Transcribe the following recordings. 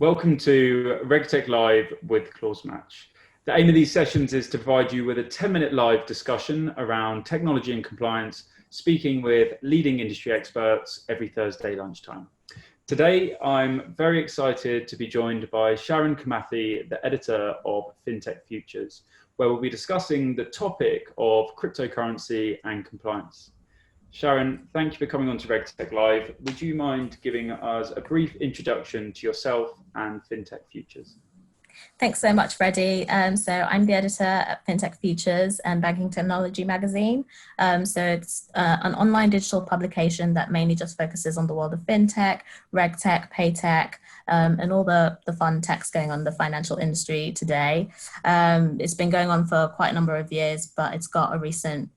Welcome to RegTech Live with Clause Match. The aim of these sessions is to provide you with a 10-minute live discussion around technology and compliance, speaking with leading industry experts every Thursday lunchtime. Today, I'm very excited to be joined by Sharon, the editor of FinTech Futures, where we'll be discussing the topic of cryptocurrency and compliance. Sharon, thank you for coming on to RegTech Live. Would you mind giving us a brief introduction to yourself and FinTech Futures? Thanks so much, Freddie. So I'm the editor at FinTech Futures and Banking Technology magazine. So it's an online digital publication that mainly just focuses on the world of FinTech, RegTech, PayTech, and all the fun techs going on in the financial industry today. It's been going on for quite a number of years, but it's got a recent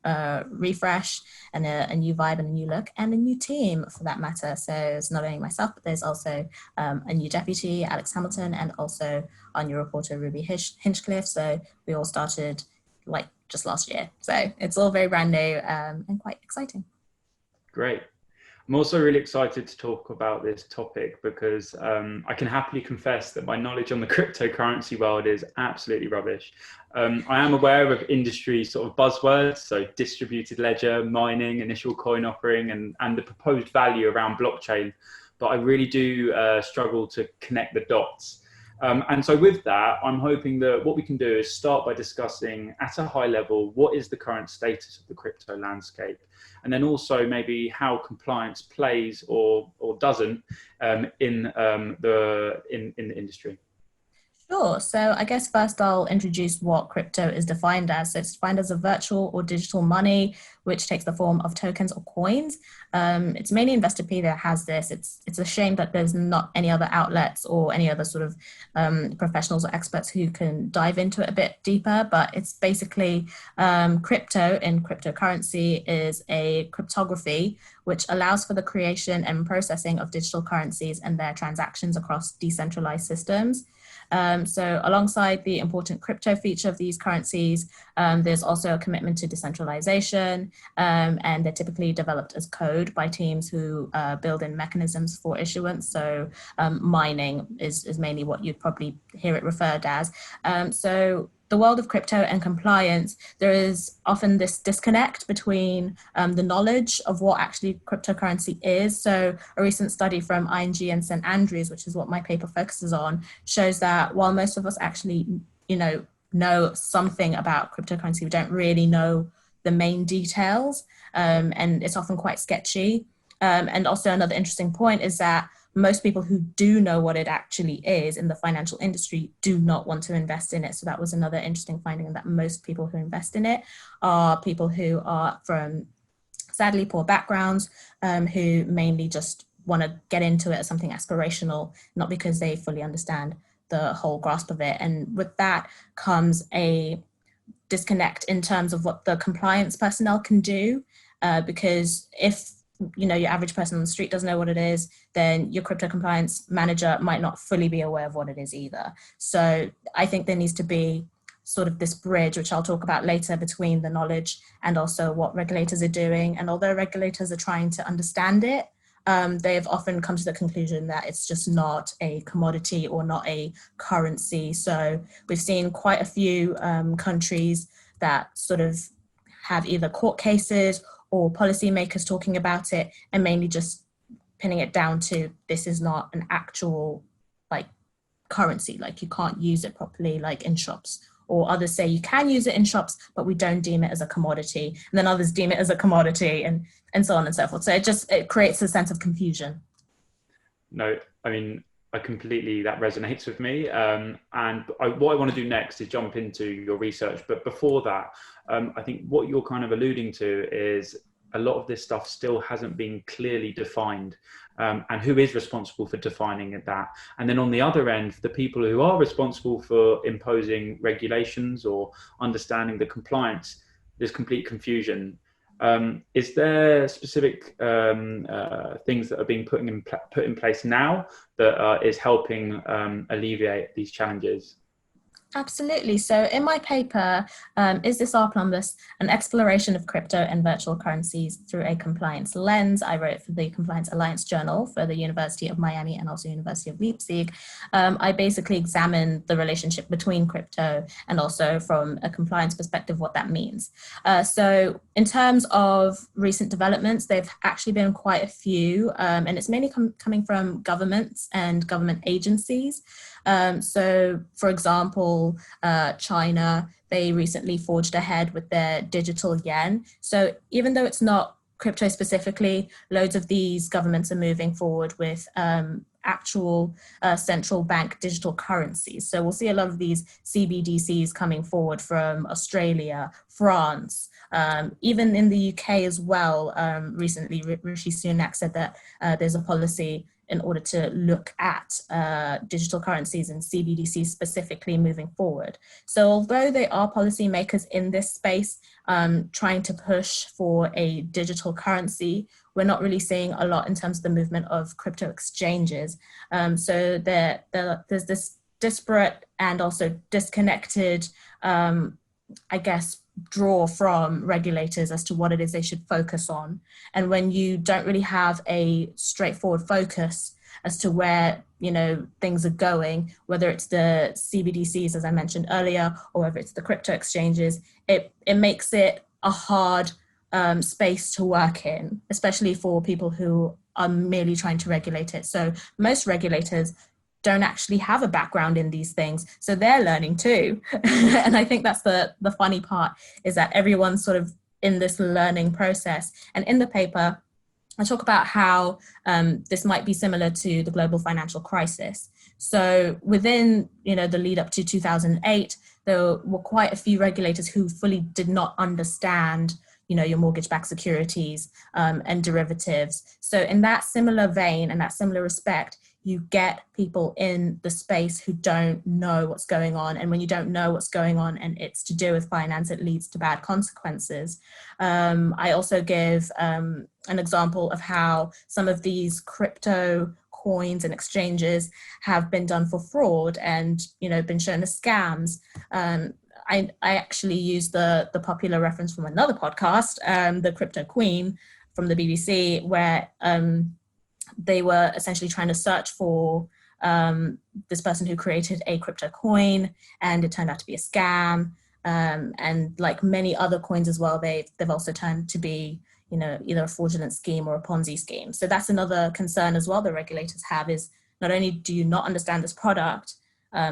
refresh and a new vibe and a new look and a new team for that matter. So it's not only myself, but there's also a new deputy, Alex Hamilton, and also our new reporter, Ruby Hinchcliffe. So we all started like just last year. So it's all very brand new and quite exciting. Great. I'm also really excited to talk about this topic because I can happily confess that my knowledge on the cryptocurrency world is absolutely rubbish. I am aware of industry sort of buzzwords, so distributed ledger, mining, initial coin offering, and the proposed value around blockchain, but I really do struggle to connect the dots. And so with that, I'm hoping that what we can do is start by discussing at a high level, what is the current status of the crypto landscape? And then also maybe how compliance plays or doesn't in the industry. Sure. So I guess first I'll introduce what crypto is defined as. So it's defined as a virtual or digital money, which takes the form of tokens or coins. It's mainly InvestorP that has this. It's a shame that there's not any other outlets or any other sort of professionals or experts who can dive into it a bit deeper, but it's basically crypto in cryptocurrency is a cryptography which allows for the creation and processing of digital currencies and their transactions across decentralized systems. So alongside the important crypto feature of these currencies, there's also a commitment to decentralization, and they're typically developed as code by teams who build in mechanisms for issuance. So mining is mainly what you'd probably hear it referred as. So the world of crypto and compliance, there is often this disconnect between the knowledge of what actually cryptocurrency is. So a recent study from ING and St. Andrews, which is what my paper focuses on, shows that while most of us actually, know something about cryptocurrency, we don't really know the main details, and it's often quite sketchy. And also another interesting point is that most people who do know what it actually is in the financial industry do not want to invest in it. So that was another interesting finding, that most people who invest in it are people who are from sadly poor backgrounds, who mainly just want to get into it as something aspirational, not because they fully understand the whole grasp of it. And with that comes a disconnect in terms of what the compliance personnel can do, because if your average person on the street doesn't know what it is, then your crypto compliance manager might not fully be aware of what it is either. So I think there needs to be sort of this bridge, which I'll talk about later, between the knowledge and also what regulators are doing. And although regulators are trying to understand it, they have often come to the conclusion that it's just not a commodity or not a currency. So we've seen quite a few countries that sort of have either court cases or policymakers talking about it and mainly just pinning it down to this is not an actual currency, you can't use it properly in shops. Or others say you can use it in shops, but we don't deem it as a commodity. And then others deem it as a commodity and so on and so forth. So it creates a sense of confusion. No, I mean, that resonates with me. What I want to do next is jump into your research. But before that, I think what you're kind of alluding to is a lot of this stuff still hasn't been clearly defined, and who is responsible for defining that. And then on the other end, the people who are responsible for imposing regulations or understanding the compliance, there's complete confusion. Is there specific things that are being put in place now that is helping alleviate these challenges? Absolutely. So in my paper, Is This Our Plumbus? An Exploration of Crypto and Virtual Currencies Through a Compliance Lens. I wrote for the Compliance Alliance Journal for the University of Miami and also University of Leipzig. I basically examined the relationship between crypto and also from a compliance perspective, what that means. So in terms of recent developments, they've actually been quite a few, and it's mainly coming from governments and government agencies. So, for example, China, they recently forged ahead with their digital yen. So, even though it's not crypto specifically, loads of these governments are moving forward with actual central bank digital currencies. So, we'll see a lot of these CBDCs coming forward from Australia, France, even in the UK as well. Recently, Rishi Sunak said that there's a policy in order to look at digital currencies and CBDCs specifically moving forward. So although there are policymakers in this space trying to push for a digital currency, we're not really seeing a lot in terms of the movement of crypto exchanges. So there's this disparate and also disconnected, I guess, draw from regulators as to what it is they should focus on. And when you don't really have a straightforward focus as to where, you know, things are going, whether it's the CBDCs, as I mentioned earlier, or whether it's the crypto exchanges, it makes it a hard space to work in, especially for people who are merely trying to regulate it. So most regulators don't actually have a background in these things, so they're learning too. And I think that's the funny part, is that everyone's sort of in this learning process. And in the paper, I talk about how this might be similar to the global financial crisis. So within, you know, the lead up to 2008, there were quite a few regulators who fully did not understand, you know, your mortgage-backed securities and derivatives. So in that similar vein and that similar respect, you get people in the space who don't know what's going on. And when you don't know what's going on and it's to do with finance, it leads to bad consequences. I also give an example of how some of these crypto coins and exchanges have been done for fraud and, you know, been shown as scams. I actually use the popular reference from another podcast, the Crypto Queen from the BBC, where they were essentially trying to search for this person who created a crypto coin, and it turned out to be a scam. And like many other coins as well, they've also turned to be, you know, either a fraudulent scheme or a Ponzi scheme. So that's another concern as well the regulators have, is not only do you not understand this product,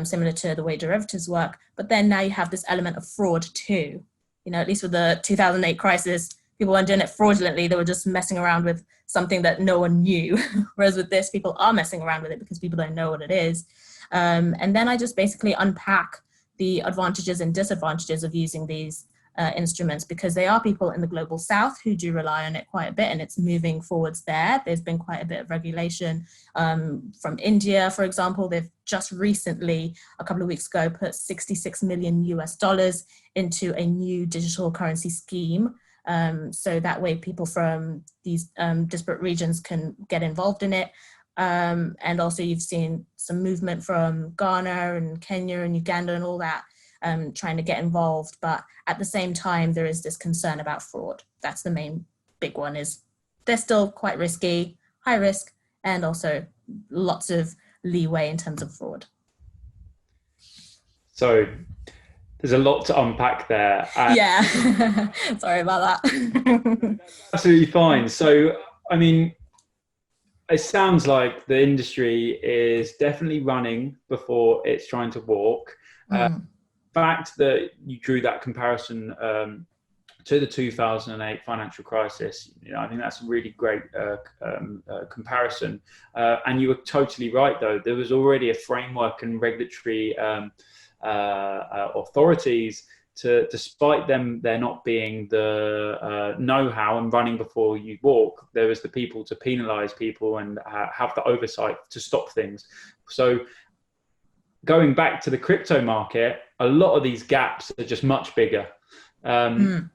similar to the way derivatives work, but then now you have this element of fraud too. You know, at least with the 2008 crisis, people weren't doing it fraudulently, they were just messing around with something that no one knew. Whereas with this, people are messing around with it because people don't know what it is. And then I just basically unpack the advantages and disadvantages of using these instruments, because there are people in the global south who do rely on it quite a bit, and it's moving forwards there. There's been quite a bit of regulation from India, for example. They've just recently, a couple of weeks ago, put 66 million US dollars into a new digital currency scheme. So that way people from these disparate regions can get involved in it. And also you've seen some movement from Ghana and Kenya and Uganda and all that, trying to get involved. But at the same time, there is this concern about fraud. That's the main big one, is they're still quite risky, high risk, and also lots of leeway in terms of fraud. So there's a lot to unpack there. Yeah, sorry about that. Absolutely fine. So, I mean, it sounds like the industry is definitely running before it's trying to walk. Fact that you drew that comparison to the 2008 financial crisis, you know, I think that's a really great comparison. And you were totally right, though. There was already a framework and regulatory authorities despite them there not being the know-how and running before you walk, there was the people to penalize people and have the oversight to stop things. So going back to the crypto market, a lot of these gaps are just much bigger. And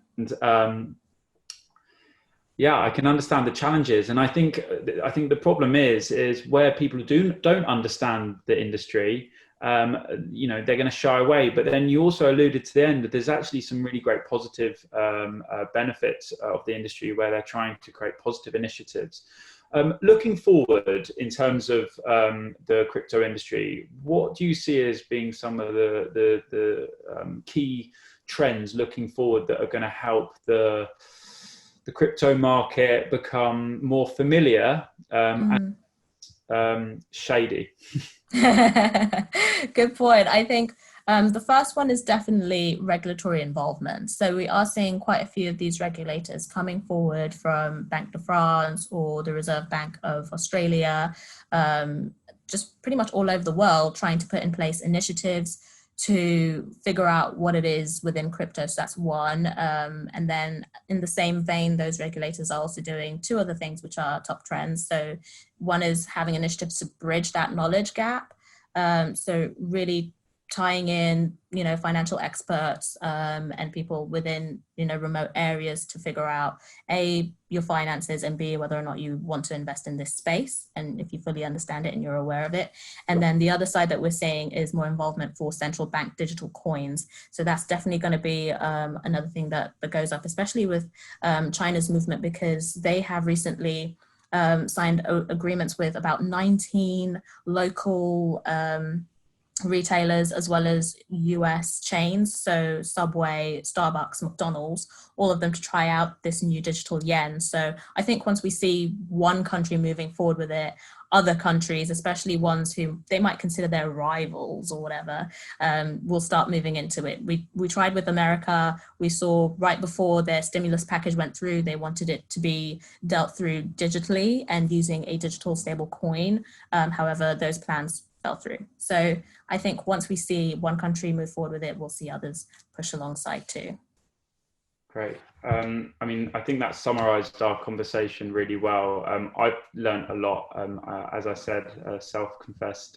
yeah, I can understand the challenges, and I think the problem is where people don't understand the industry. they're going to shy away. But then you also alluded to the end that there's actually some really great positive benefits of the industry where they're trying to create positive initiatives. Looking forward in terms of the crypto industry, what do you see as being some of the key trends looking forward that are going to help the crypto market become more familiar and shady? Good point. I think the first one is definitely regulatory involvement. So we are seeing quite a few of these regulators coming forward from Banque de France or the Reserve Bank of Australia, just pretty much all over the world, trying to put in place initiatives to figure out what it is within crypto. So that's one. And then in the same vein, those regulators are also doing two other things, which are top trends. So one is having initiatives to bridge that knowledge gap. So really tying in, financial experts and people within, remote areas to figure out A, your finances, and B, whether or not you want to invest in this space and if you fully understand it and you're aware of it. And then the other side that we're seeing is more involvement for central bank digital coins. So that's definitely going to be another thing that goes up, especially with China's movement, because they have recently signed agreements with about 19 local retailers as well as US chains, so Subway, Starbucks, McDonald's, all of them to try out this new digital yen. So I think once we see one country moving forward with it, other countries, especially ones who they might consider their rivals or whatever, will start moving into it. We tried with America. We saw right before their stimulus package went through, they wanted it to be dealt through digitally and using a digital stable coin. However, those plans fell through. So I think once we see one country move forward with it, we'll see others push alongside too. Great. I think that summarized our conversation really well. I've learned a lot. As I said, self-confessed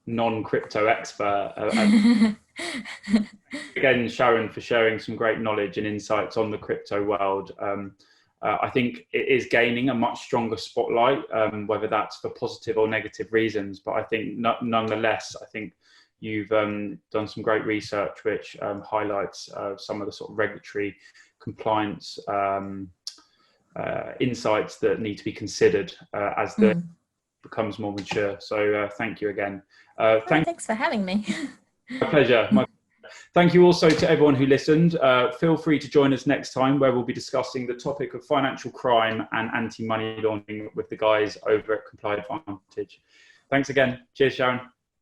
non-crypto expert. Again, Sharon, for sharing some great knowledge and insights on the crypto world. I think it is gaining a much stronger spotlight, whether that's for positive or negative reasons. But I think nonetheless, I think you've done some great research which highlights some of the sort of regulatory compliance insights that need to be considered as the becomes more mature. So thank you again. Thanks for having me. My pleasure. Thank you also to everyone who listened. Feel free to join us next time where we'll be discussing the topic of financial crime and anti-money laundering with the guys over at Comply Advantage. Thanks again. Cheers, Sharon.